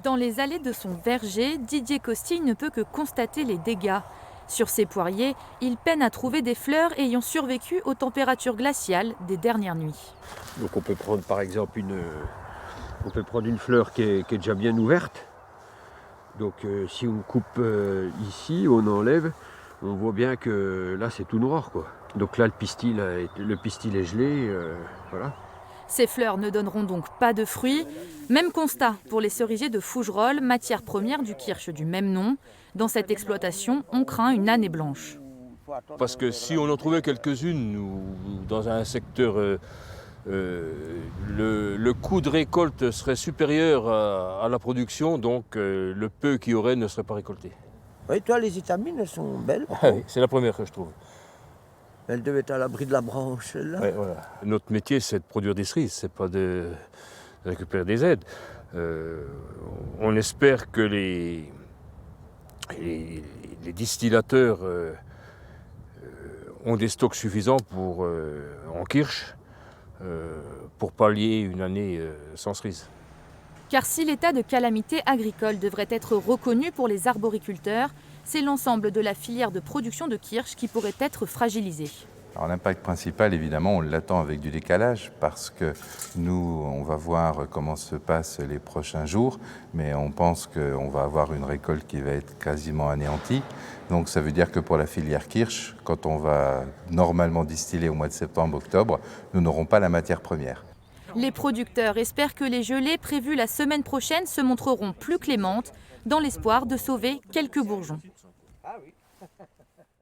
Dans les allées de son verger, Didier Costille ne peut que constater les dégâts. Sur ses poiriers, il peine à trouver des fleurs ayant survécu aux températures glaciales des dernières nuits. Donc on peut prendre par exemple une fleur qui est déjà bien ouverte. Donc si on coupe ici, on enlève, on voit bien que là c'est tout noir, quoi. Donc là le pistil est gelé, voilà. Ces fleurs ne donneront donc pas de fruits. Même constat pour les cerisiers de Fougerolles, matière première du kirsch du même nom. Dans cette exploitation, on craint une année blanche. Parce que si on en trouvait quelques-unes ou dans un secteur, le coût de récolte serait supérieur à la production, donc le peu qu'il y aurait ne serait pas récolté. Oui, toi, les étamines, elles sont belles. Ah oui, c'est la première que je trouve. Elles devaient être à l'abri de la branche, là. Ouais, voilà. Notre métier, c'est de produire des cerises, c'est pas de récupérer des aides. On espère que les distillateurs ont des stocks suffisants en kirsch pour pallier une année sans cerise. Car si l'état de calamité agricole devrait être reconnu pour les arboriculteurs, c'est l'ensemble de la filière de production de kirsch qui pourrait être fragilisé. Alors l'impact principal, évidemment, on l'attend avec du décalage parce que nous, on va voir comment se passent les prochains jours, mais on pense qu'on va avoir une récolte qui va être quasiment anéantie. Donc ça veut dire que pour la filière kirsch, quand on va normalement distiller au mois de septembre-octobre, nous n'aurons pas la matière première. Les producteurs espèrent que les gelées prévues la semaine prochaine se montreront plus clémentes, dans l'espoir de sauver quelques bourgeons.